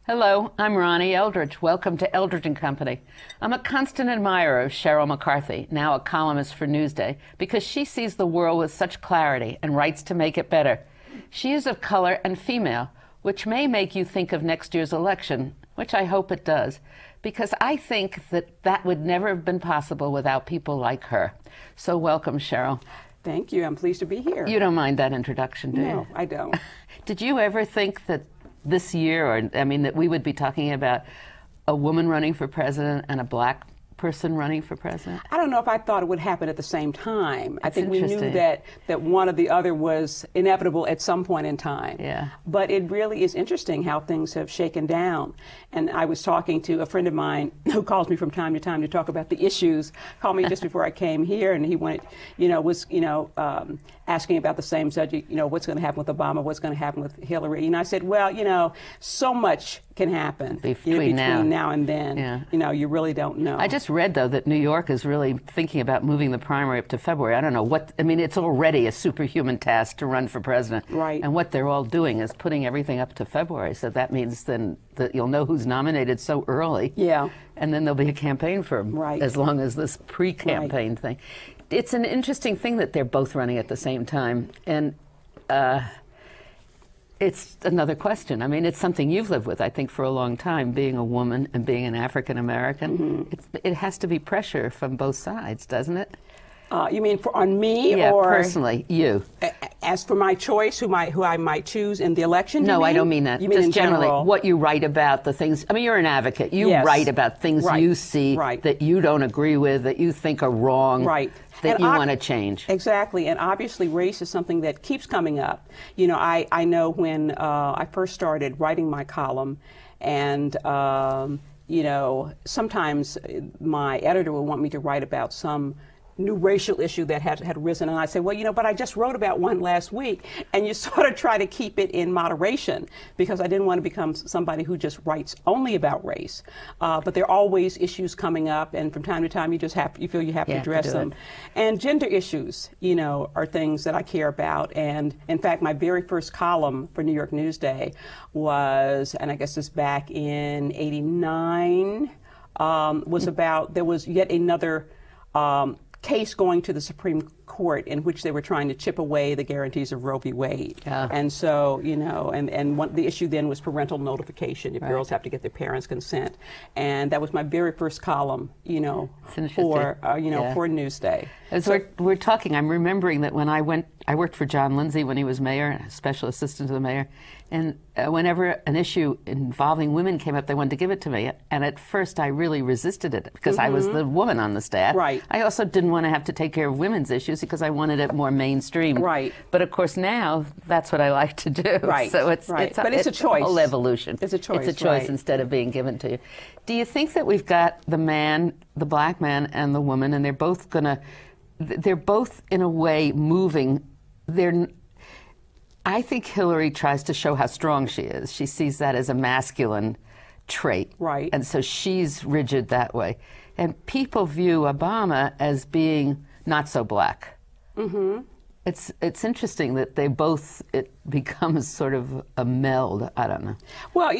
Hello, I'm Ronnie Eldridge. Welcome to Eldridge and Company. I'm a constant admirer of Sheryl McCarthy, now a columnist for Newsday, because she sees the world with such clarity and writes to make it better. She is of color and female, which may make you think of next year's election, which I hope it does, because I think that would never have been possible without people like her. So welcome, Sheryl. Thank you. I'm pleased to be here. You don't mind that introduction, do you? No, I don't. Did you ever think that this year, that we would be talking about a woman running for president and a black person running for president? I don't know if I thought it would happen at the same time. I think we knew that one or the other was inevitable at some point in time. Yeah. But it really is interesting how things have shaken down. And I was talking to a friend of mine who calls me from time to talk about the issues. Called me just before I came here, and he wanted, asking about the same subject. What's going to happen with Obama? What's going to happen with Hillary? And I said, well, so much can happen between now and then. Yeah. You really don't know. I just read, though, that New York is really thinking about moving the primary up to February. I don't know it's already a superhuman task to run for president. Right. And what they're all doing is putting everything up to February. So that means then that you'll know who's nominated so early. Yeah. And then there'll be a campaign for him. Right. As long as this pre-campaign thing. It's an interesting thing that they're both running at the same time. And it's another question. It's something you've lived with, I think, for a long time, being a woman and being an African American. Mm-hmm. It has to be pressure from both sides, doesn't it? You mean on me, yeah, or personally, you? As for my choice, who I might choose in the election? No, I don't mean that. You mean just in generally general? What you write about, the things. You're an advocate. You Yes. write about things you see that you don't agree with, that you think are wrong. Right. That you want to change. Exactly, and obviously race is something that keeps coming up. I know when I first started writing my column, and sometimes my editor would want me to write about some new racial issue that had risen, and I say, well, but I just wrote about one last week, and you sort of try to keep it in moderation, because I didn't want to become somebody who just writes only about race. But there are always issues coming up, and from time to time you feel you have to address them. And gender issues, are things that I care about. And in fact, my very first column for New York Newsday was, and I guess it's back in '89, was about, there was yet another case going to the Supreme Court in which they were trying to chip away the guarantees of Roe v. Wade. Yeah. And so, the issue then was parental notification, if girls have to get their parents' consent. And that was my very first column, for Newsday. As we're talking, I'm remembering that when I worked for John Lindsay when he was mayor, special assistant to the mayor, and whenever an issue involving women came up, they wanted to give it to me. And at first, I really resisted it because I was the woman on the staff. Right. I also didn't want to have to take care of women's issues because I wanted it more mainstream. Right. But of course, now that's what I like to do. Right. So it's a choice. A whole evolution. It's a choice. It's a choice instead of being given to you. Do you think that we've got the man, the black man, and the woman, and they're both in a way moving? I think Hillary tries to show how strong she is. She sees that as a masculine trait. Right. And so she's rigid that way. And people view Obama as being not so black. Mm-hmm. It's interesting that it becomes sort of a meld. I don't know. Well,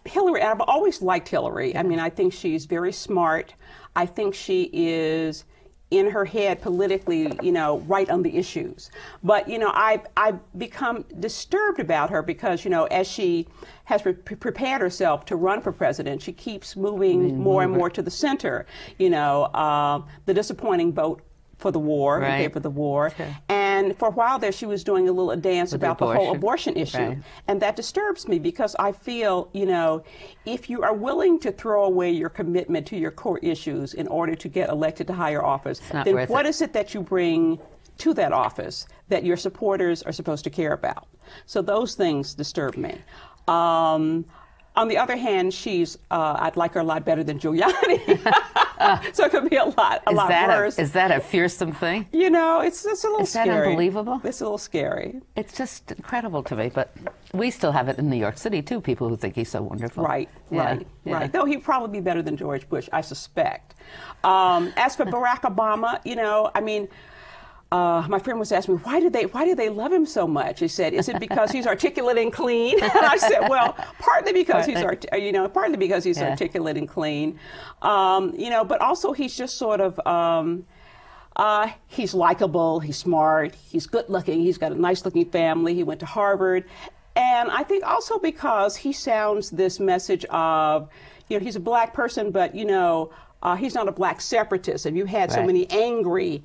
Hillary, I've always liked Hillary. I think she's very smart. I think she is in her head politically, right on the issues. But, I've become disturbed about her because, as she has prepared herself to run for president, she keeps moving more and more to the center. The disappointing vote for the war, in favor of the war. Okay. And for a while there, she was doing a little dance about the whole abortion issue. Right. And that disturbs me because I feel, if you are willing to throw away your commitment to your core issues in order to get elected to higher office, then what is it that you bring to that office that your supporters are supposed to care about? So those things disturb me. On the other hand, I'd like her a lot better than Giuliani. So it could be a lot worse. Is that a fearsome thing? It's a little scary. Is that unbelievable? It's a little scary. It's just incredible to me, but we still have it in New York City, too, people who think he's so wonderful. Right. Though he'd probably be better than George Bush, I suspect. As for Barack Obama, my friend was asking me, why do they love him so much? He said, is it because he's articulate and clean? And I said, well, partly because he's articulate and clean, but also he's just sort of, he's likable, he's smart, he's good looking, he's got a nice looking family, he went to Harvard. And I think also because he sounds this message of, he's a black person, but, he's not a black separatist. And you've had so many angry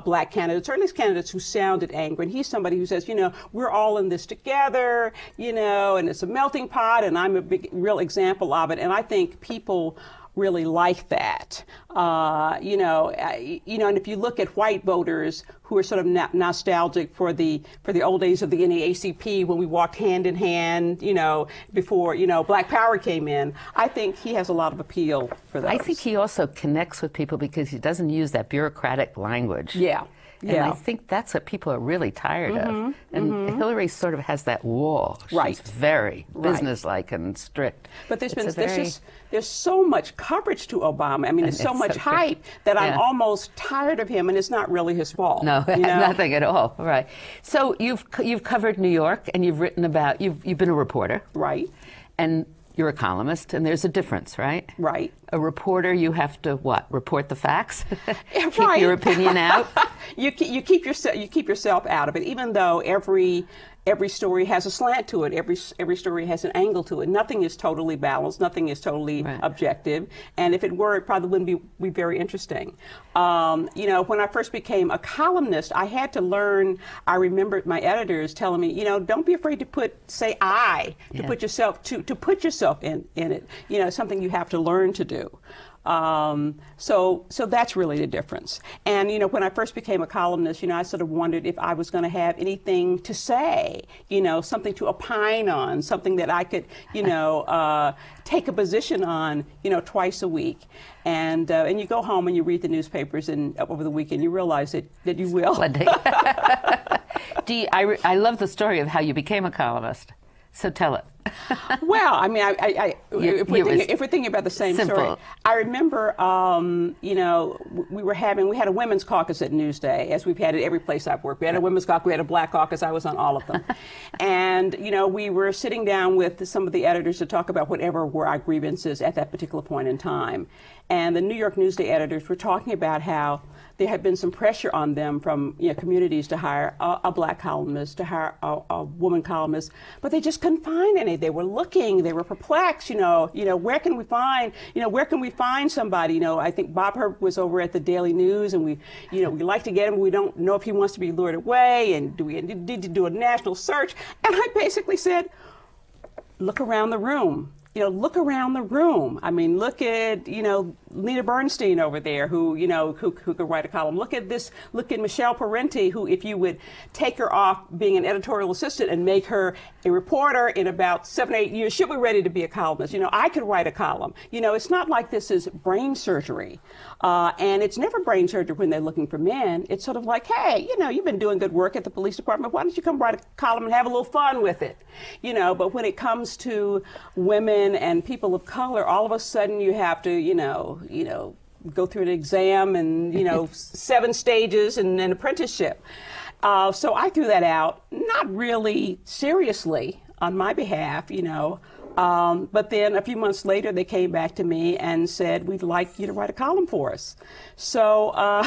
black candidates, or at least candidates who sounded angry. And he's somebody who says, we're all in this together, and it's a melting pot, and I'm a real example of it. And I think people really like that, and if you look at white voters who are sort of nostalgic for the old days of the NAACP when we walked hand in hand, before Black Power came in, I think he has a lot of appeal for those. I think he also connects with people because he doesn't use that bureaucratic language. Yeah. And I think that's what people are really tired of. And Hillary sort of has that wall. She's very businesslike and strict. But there's so much coverage to Obama. I mean, there's so much hype that I'm almost tired of him, and it's not really his fault. No, nothing at all. Right. So you've covered New York, and you've written about, you've been a reporter. Right. And you're a columnist, and there's a difference, right? Right. A reporter, you have to what? Report the facts? Keep Right. your opinion out? You keep yourself out of it, even though every story has a slant to it. Every story has an angle to it. Nothing is totally balanced. Nothing is totally objective. And if it were, it probably wouldn't be very interesting. When I first became a columnist, I had to learn. I remember my editors telling me, don't be afraid to put yourself in it. Something you have to learn to do. So that's really the difference. And, when I first became a columnist, I sort of wondered if I was going to have anything to say, something to opine on, something that I could, take a position on, twice a week. And you go home and you read the newspapers, and over the weekend you realize that you will. I love the story of how you became a columnist. So tell it. Well, I mean, if we're thinking about the same story, I remember, we had a women's caucus at Newsday, as we've had at every place I've worked. We had a women's caucus, we had a black caucus. I was on all of them. And, we were sitting down with some of the editors to talk about whatever were our grievances at that particular point in time. And the New York Newsday editors were talking about how there had been some pressure on them from communities to hire a black columnist, to hire a woman columnist, but they just couldn't find any. They were looking, they were perplexed. Where can we find somebody? I think Bob Herb was over at the Daily News, and we like to get him. We don't know if he wants to be lured away, and do we need to do a national search? And I basically said, look around the room. Look around the room. I mean, look at, Lena Bernstein over there who could write a column. Look at Michelle Parenti, who, if you would take her off being an editorial assistant and make her a reporter in about 7 or 8 years, she'll be ready to be a columnist. I could write a column. It's not like this is brain surgery. And it's never brain surgery when they're looking for men. It's sort of like, hey, you've been doing good work at the police department. Why don't you come write a column and have a little fun with it? But when it comes to women and people of color, all of a sudden you have to, go through an exam and, 7 stages and an apprenticeship. So I threw that out, not really seriously on my behalf, but then a few months later they came back to me and said, we'd like you to write a column for us. So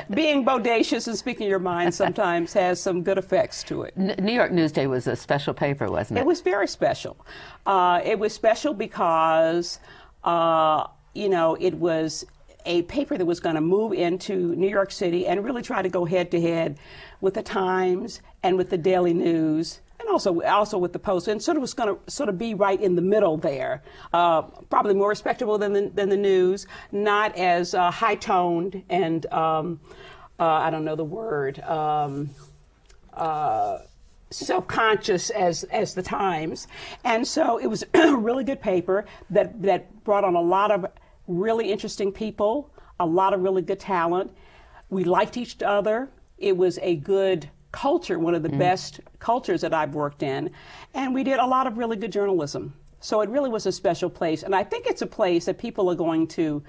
being bodacious and speaking your mind sometimes has some good effects to it. New York Newsday was a special paper, wasn't it? It was very special. It was special because, it was a paper that was going to move into New York City and really try to go head to head with the Times and with the Daily News, and also with the Post, and sort of was going to be right in the middle there. Probably more respectable than the News, not as high-toned and I don't know the word, self-conscious as the Times. And so it was a really good paper that brought on a lot of really interesting people, a lot of really good talent. We liked each other. It was a good culture, one of the best cultures that I've worked in. And we did a lot of really good journalism. So it really was a special place. And I think it's a place that people are going to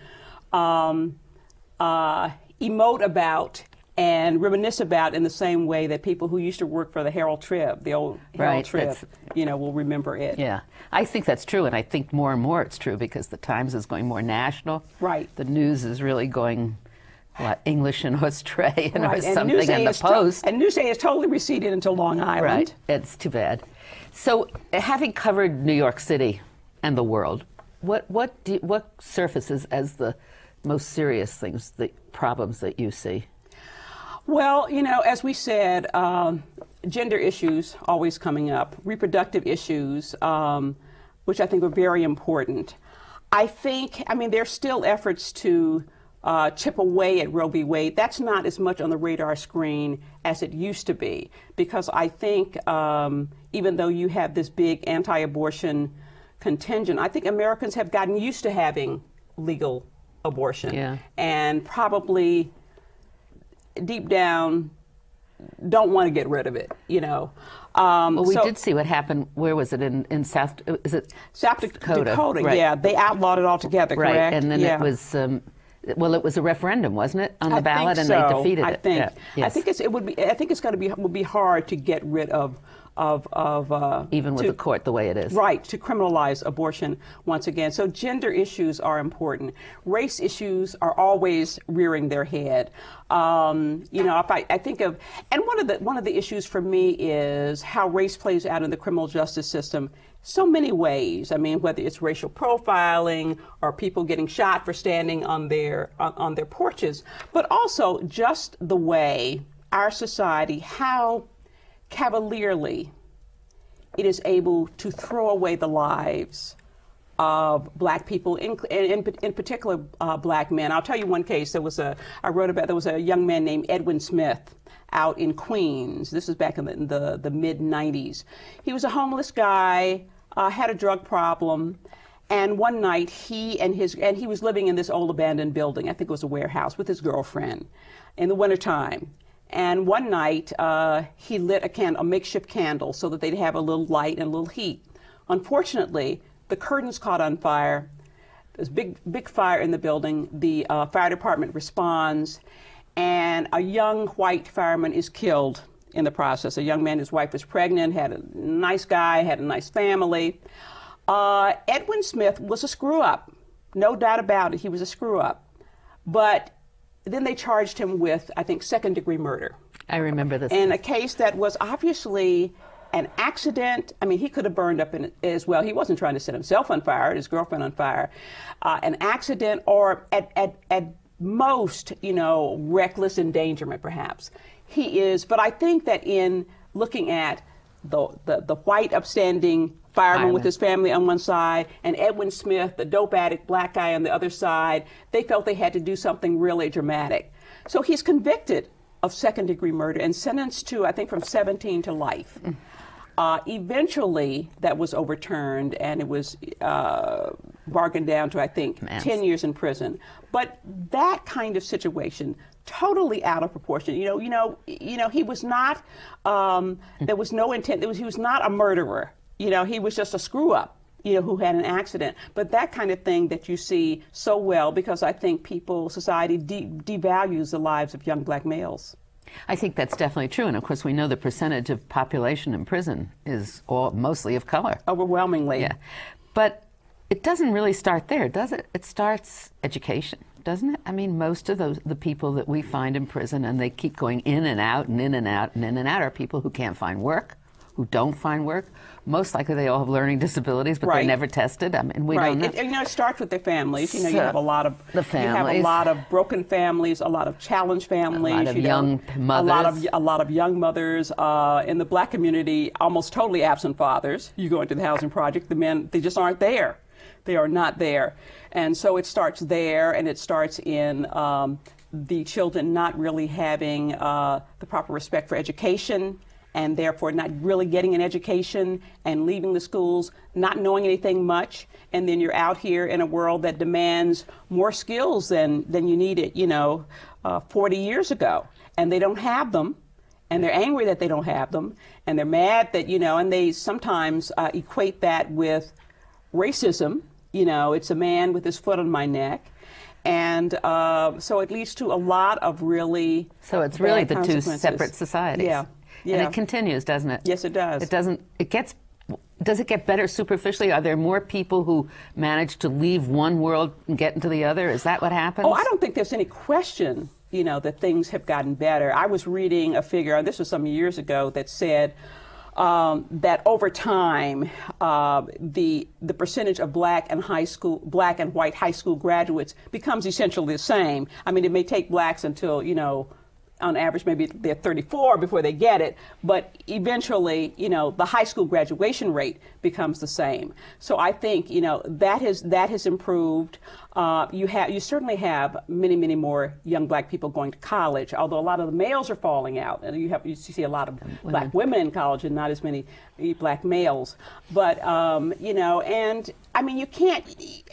emote about and reminisce about in the same way that people who used to work for the Herald Trib, the old Herald Trib, will remember it. Yeah, I think that's true, and I think more and more it's true because the Times is going more national. Right. The news is really going, English and Australian or something, and the Post. And Newsday has totally receded into Long Island. Right, it's too bad. So, having covered New York City and the world, what surfaces as the most serious things, the problems that you see? Well, as we said, gender issues always coming up, reproductive issues, which I think are very important. There's still efforts to chip away at Roe v. Wade. That's not as much on the radar screen as it used to be, because I think even though you have this big anti-abortion contingent, I think Americans have gotten used to having legal abortion, and probably deep down don't want to get rid of it, Well, we did see what happened. Where was it? In South Dakota? Right. Yeah, they outlawed it altogether, right. Correct? And then it was, it was a referendum, wasn't it, on the ballot, and they defeated it. Think. Yeah. Yes. I think it would be hard to get rid of even with the court the way it is. Right, to criminalize abortion once again. So gender issues are important. Race issues are always rearing their head. If I think of, and one of the issues for me is how race plays out in the criminal justice system. So many ways. I mean, whether it's racial profiling or people getting shot for standing on their porches, but also just the way our society, how cavalierly it is able to throw away the lives of black people, in particular black men. I'll tell you one case. There was a young man named Edwin Smith out in Queens. This is back in the mid-'90s. He was a homeless guy, had a drug problem, and one night he was living in this old abandoned building. I think it was a warehouse with his girlfriend in the wintertime. And one night, he lit a makeshift candle so that they'd have a little light and a little heat. Unfortunately, the curtains caught on fire. There's big fire in the building. The fire department responds, and a young white fireman is killed in the process. A young man, his wife was pregnant, had a nice guy, had a nice family. Edwin Smith was a screw-up. No doubt about it, he was a screw-up. But then they charged him with, I think, second-degree murder. I remember this. In a case that was obviously an accident. I mean, he could have burned up in it as well. He wasn't trying to set himself on fire, his girlfriend on fire. An accident, or at most, reckless endangerment, perhaps. He is, but I think that in looking at the white upstanding fireman with his family on one side, and Edwin Smith, the dope addict black guy on the other side, they felt they had to do something really dramatic. So he's convicted of second-degree murder and sentenced to, I think, from 17 to life. Eventually, that was overturned, and it was bargained down to, I think, 10 years in prison. But that kind of situation, totally out of proportion. He was not. There was no intent. He was not a murderer. He was just a screw-up, who had an accident. But that kind of thing that you see so well, because I think society devalues the lives of young black males. I think that's definitely true. And of course, we know the percentage of population in prison is mostly of color. Overwhelmingly. Yeah. But it doesn't really start there, does it? It starts education, doesn't it? I mean, most of the people that we find in prison, and they keep going in and out and in and out and in and out, are people who can't find work, who don't find work. Most likely they all have learning disabilities, but they're never tested. I mean, we don't know. It starts with their families. You have a lot of families. You have a lot of broken families, a lot of challenged families. A lot of young mothers. A lot of young mothers. In the black community, almost totally absent fathers. You go into the housing project, the men, they just aren't there. They are not there. And so it starts there, and it starts in the children not really having the proper respect for education, and therefore not really getting an education and leaving the schools, not knowing anything much. And then you're out here in a world that demands more skills than you needed, 40 years ago. And they don't have them. And they're angry that they don't have them. And they're mad that, and they sometimes equate that with racism. It's a man with his foot on my neck. And so it leads to a lot of really So it's really bad the two consequences. separate societies. Yeah. Yeah. And it continues, doesn't it? Yes, it does. It doesn't, it gets, does it get better superficially? Are there more people who manage to leave one world and get into the other? Is that what happens? Oh, I don't think there's any question, that things have gotten better. I was reading a figure, this was some years ago, that said that over time, the percentage of black and white high school graduates becomes essentially the same. I mean, it may take blacks until, on average, maybe they're 34 before they get it, but eventually, the high school graduation rate becomes the same. So I think, that has improved. You certainly have many more young black people going to college, although a lot of the males are falling out, and you see a lot of black women in college and not as many black males. But and I mean, you can't.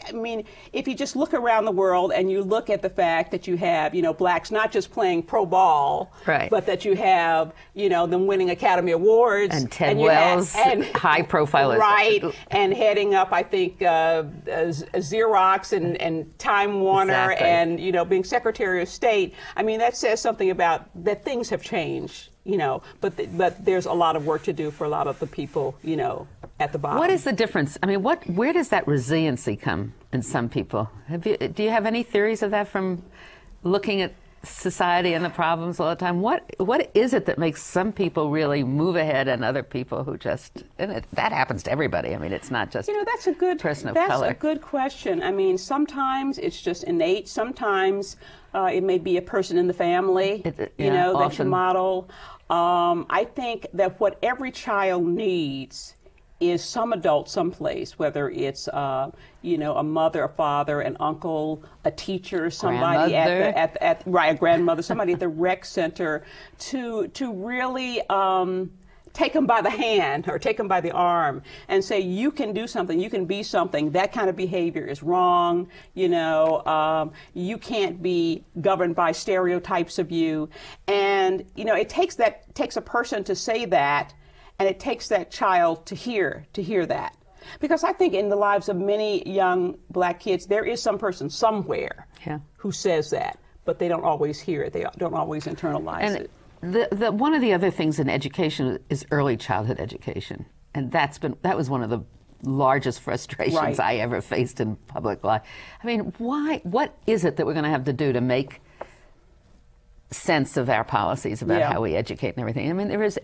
I mean, if you just look around the world and you look at the fact that you have blacks not just playing pro ball, right, but that you have them winning Academy Awards and Ted Wells, and high profile, right, and heading up, I think, Xerox and Time Warner, exactly, and being Secretary of State. I mean, that says something about that things have changed. But there's a lot of work to do for a lot of the people, at the bottom. What is the difference? I mean, where does that resiliency come in some people? Do you have any theories of that from looking at society and the problems all the time? What is it that makes some people really move ahead and other people who just, that happens to everybody. I mean, it's not just that's a good person of color. That's a good question. I mean, sometimes it's just innate. Sometimes it may be a person in the family, that you model. I think that what every child needs is some adult someplace, whether it's a mother, a father, an uncle, a teacher, somebody a grandmother, somebody at the rec center, to really take them by the hand or take them by the arm and say, you can do something, you can be something. That kind of behavior is wrong. You can't be governed by stereotypes of you. And it takes a person to say that. And it takes that child to hear that. Because I think in the lives of many young black kids, there is some person somewhere who says that, but they don't always hear it. They don't always internalize it. One of the other things in education is early childhood education. And that was one of the largest frustrations I ever faced in public life. I mean, what is it that we're going to have to do to make sense of our policies about how we educate and everything? I mean, there is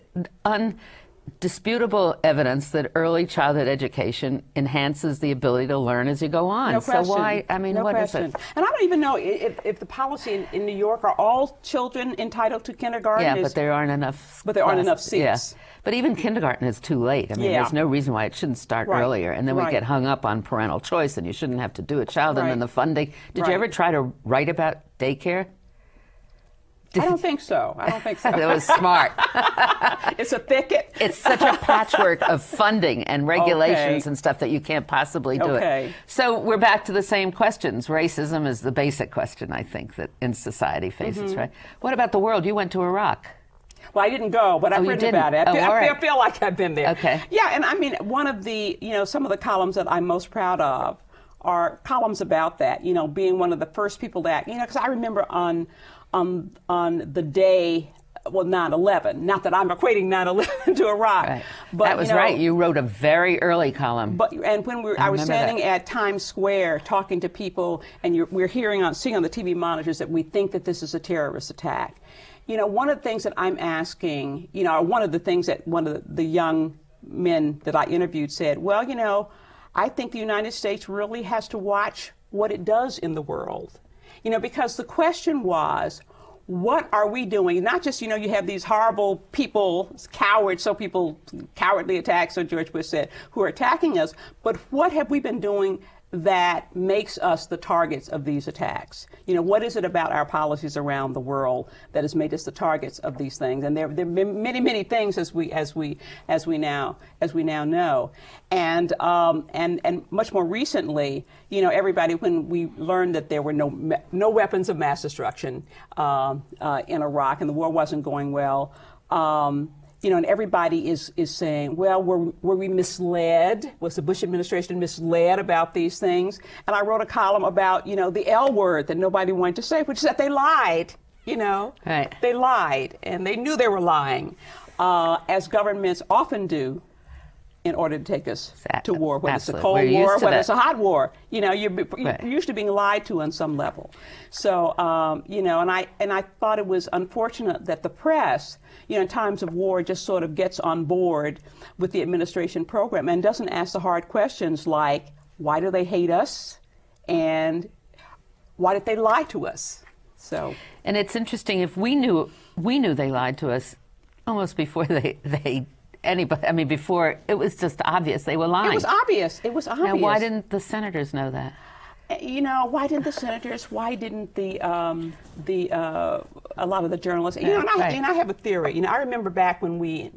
disputable evidence that early childhood education enhances the ability to learn as you go on. No question. So why, I mean, what is it? And I don't even know if the policy in New York, are all children entitled to kindergarten? Yeah, but there aren't enough aren't enough seats. Yeah. But even kindergarten is too late. I mean, there's no reason why it shouldn't start earlier. And then we get hung up on parental choice, and you shouldn't have to do a child, and then the funding. Did you ever try to write about daycare? I don't think so. That was smart. It's a thicket. It's such a patchwork of funding and regulations and stuff that you can't possibly do it. So we're back to the same questions. Racism is the basic question, I think, that in society faces, right? What about the world? You went to Iraq. Well, I didn't go, but I've written about it. I feel like I've been there. Okay. Yeah, and I mean, one of the, some of the columns that I'm most proud of are columns about that, being one of the first people that, because I remember on the day, 9/11. Not that I'm equating 9/11 to Iraq, but that was right. You wrote a very early column. And when I was standing at Times Square talking to people, and we're seeing on the TV monitors that we think that this is a terrorist attack. One of the things that I'm asking, one of the things that one of the young men that I interviewed said, well, I think the United States really has to watch what it does in the world. Because the question was, what are we doing? Not just, you have these horrible people, cowards, cowardly attacks, so George Bush said, who are attacking us, but what have we been doing that makes us the targets of these attacks? What is it about our policies around the world that has made us the targets of these things? And there have been many things as we now know. And much more recently, everybody, when we learned that there were no weapons of mass destruction in Iraq and the war wasn't going well, and everybody is saying, well, were we misled? Was the Bush administration misled about these things? And I wrote a column about, the L word that nobody wanted to say, which is that they lied, Right. They lied, and they knew they were lying, as governments often do in order to take us to war, whether it's a Cold War, whether it's a hot war. You're used to being lied to on some level. So, and I thought it was unfortunate that the press, in times of war, just sort of gets on board with the administration program and doesn't ask the hard questions like, why do they hate us? And why did they lie to us? So. And it's interesting, if we knew they lied to us almost before before it was just obvious they were lying. It was obvious. Now, why didn't the senators know that? Why didn't the senators? Why didn't a lot of the journalists? I have a theory. I remember back when we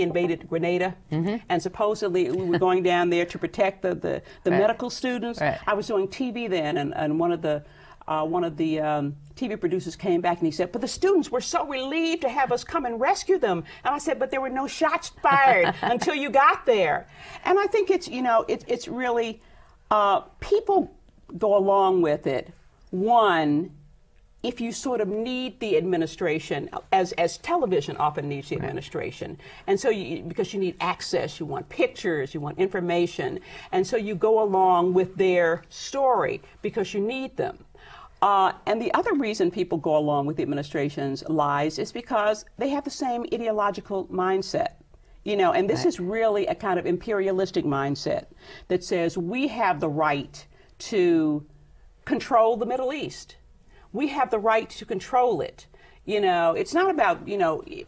invaded Grenada, and supposedly we were going down there to protect the medical students. Right. I was doing TV then, and one of the TV producers came back and he said, but the students were so relieved to have us come and rescue them. And I said, but there were no shots fired until you got there. And I think it's really, people go along with it. One, if you sort of need the administration, as television often needs the administration, and so because you need access, you want pictures, you want information, and so you go along with their story because you need them. And the other reason people go along with the administration's lies is because they have the same ideological mindset. And this is really a kind of imperialistic mindset that says we have the right to control the Middle East. We have the right to control it. It's not about,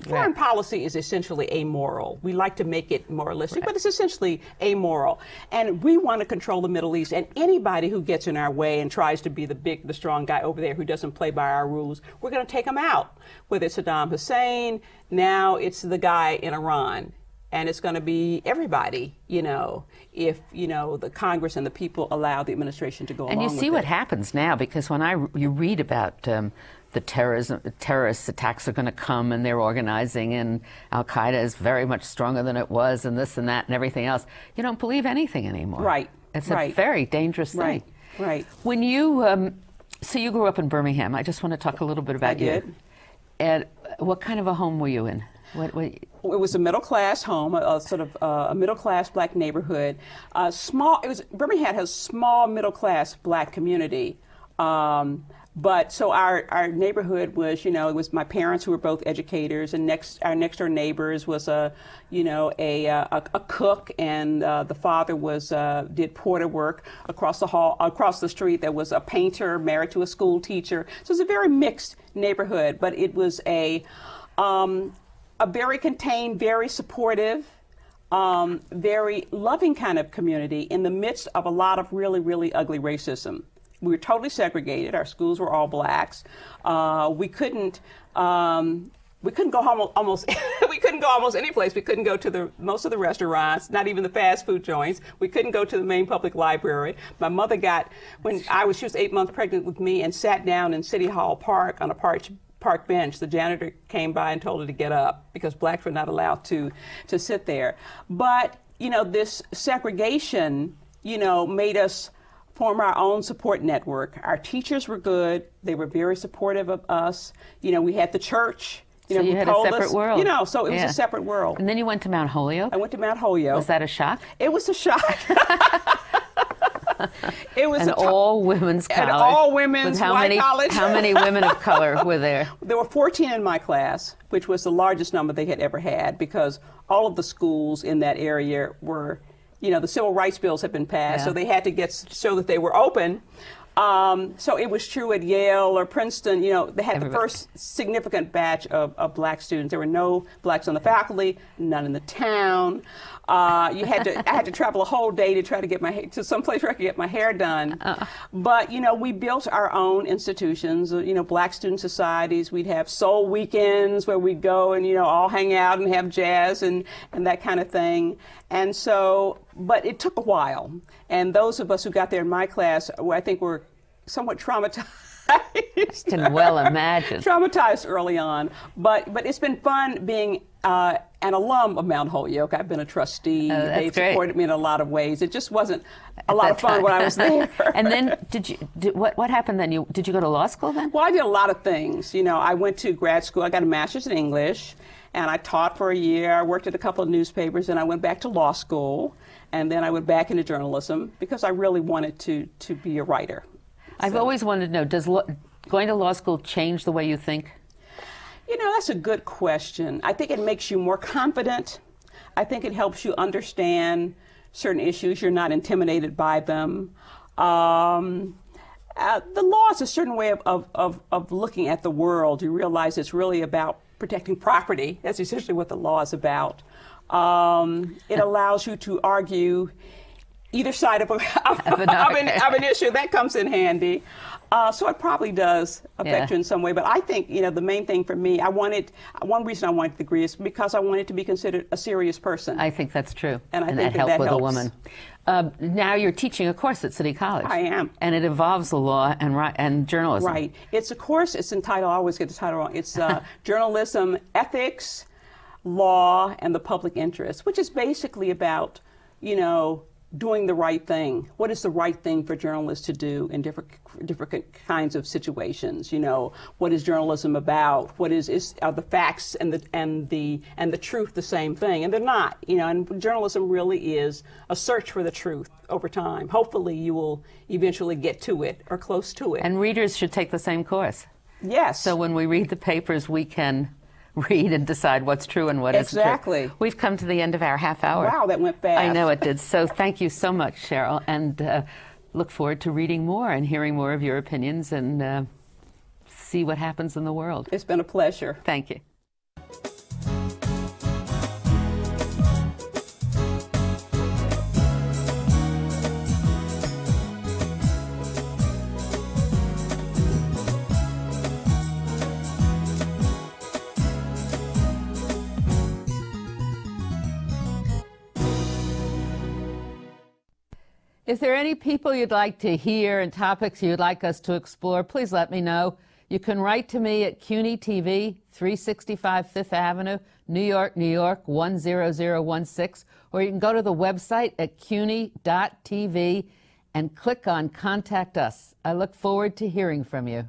foreign policy is essentially amoral. We like to make it moralistic, but it's essentially amoral. And we want to control the Middle East. And anybody who gets in our way and tries to be the strong guy over there who doesn't play by our rules, we're going to take him out. Whether it's Saddam Hussein, now it's the guy in Iran. And it's going to be everybody, if, the Congress and the people allow the administration to go along with it. And you see what happens now, because when you read about the terrorist attacks are going to come and they're organizing, and Al-Qaeda is very much stronger than it was, and this and that and everything else, you don't believe anything anymore. Right. It's a very dangerous thing. Right. When you, so you grew up in Birmingham. I just want to talk a little bit about you. I did. And what kind of a home were you in? It was a middle-class home, a middle-class black neighborhood. Birmingham has a small middle-class black community. But so our neighborhood was, it was my parents who were both educators, and our next door neighbors was a cook, and the father did porter work across the street. There was a painter married to a school teacher. So it's a very mixed neighborhood, but it was a very contained, very supportive, very loving kind of community in the midst of a lot of really, really ugly racism. We were totally segregated. Our schools were all blacks. We couldn't go home almost. We couldn't go almost any place. We couldn't go to most of the restaurants, not even the fast food joints. We couldn't go to the main public library. My mother she was 8 months pregnant with me and sat down in City Hall Park on a park bench. The janitor came by and told her to get up because blacks were not allowed to sit there. But this segregation, made us form our own support network. Our teachers were good. They were very supportive of us. We had the church. So you had a separate world. So it was a separate world. And then you went to Mount Holyoke? I went to Mount Holyoke. Was that a shock? It was a shock. It was an all-women's college. An all-women's white college. How many women of color were there? There were 14 in my class, which was the largest number they had ever had, because all of the schools in that area were, the civil rights bills had been passed, so they had to show that they were open. So it was true at Yale or Princeton. They had the first significant batch of black students. There were no blacks on the faculty, none in the town. I had to travel a whole day to try to get to some place where I could get my hair done. But we built our own institutions. Black student societies. We'd have soul weekends where we'd go and all hang out and have jazz and that kind of thing. And so, but it took a while. And those of us who got there in my class, I think were somewhat traumatized. Can well imagine. Traumatized early on. But it's been fun being an alum of Mount Holyoke. I've been a trustee. They supported me in a lot of ways. It just wasn't a lot of fun when I was there. And then what happened then? Did you go to law school then? Well, I did a lot of things. You know, I went to grad school. I got a master's in English, and I taught for a year. I worked at a couple of newspapers, and I went back to law school, and then I went back into journalism because I really wanted to be a writer. I've always wanted to know, does going to law school change the way you think? You know, that's a good question. I think it makes you more confident. I think it helps you understand certain issues. You're not intimidated by them. The law is a certain way of looking at the world. You realize it's really about protecting property. That's essentially what the law is about. It allows you to argue either side of an issue. That comes in handy. So it probably does affect you in some way. But I think, you know, the main thing for me, one reason I wanted the degree is because I wanted to be considered a serious person. I think that's true. And I think that that helped with helps. A woman. Now you're teaching a course at City College. I am. And it involves the law and journalism. Right. It's a course, it's entitled, I always get the title wrong, it's Journalism, Ethics, Law, and the Public Interest, which is basically about, you know, doing the right thing. What is the right thing for journalists to do in different kinds of situations? You know, what is journalism about? Are the facts and the truth the same thing? And they're not. You know, and journalism really is a search for the truth over time. Hopefully, you will eventually get to it or close to it. And readers should take the same course. Yes. So when we read the papers, we can read and decide what's true and what isn't true. Exactly. We've come to the end of our half hour. Wow, that went fast. I know it did. So thank you so much, Sheryl, and look forward to reading more and hearing more of your opinions and see what happens in the world. It's been a pleasure. Thank you. If there are any people you'd like to hear and topics you'd like us to explore, please let me know. You can write to me at CUNY TV, 365 Fifth Avenue, New York, New York, 10016, or you can go to the website at cuny.tv and click on Contact Us. I look forward to hearing from you.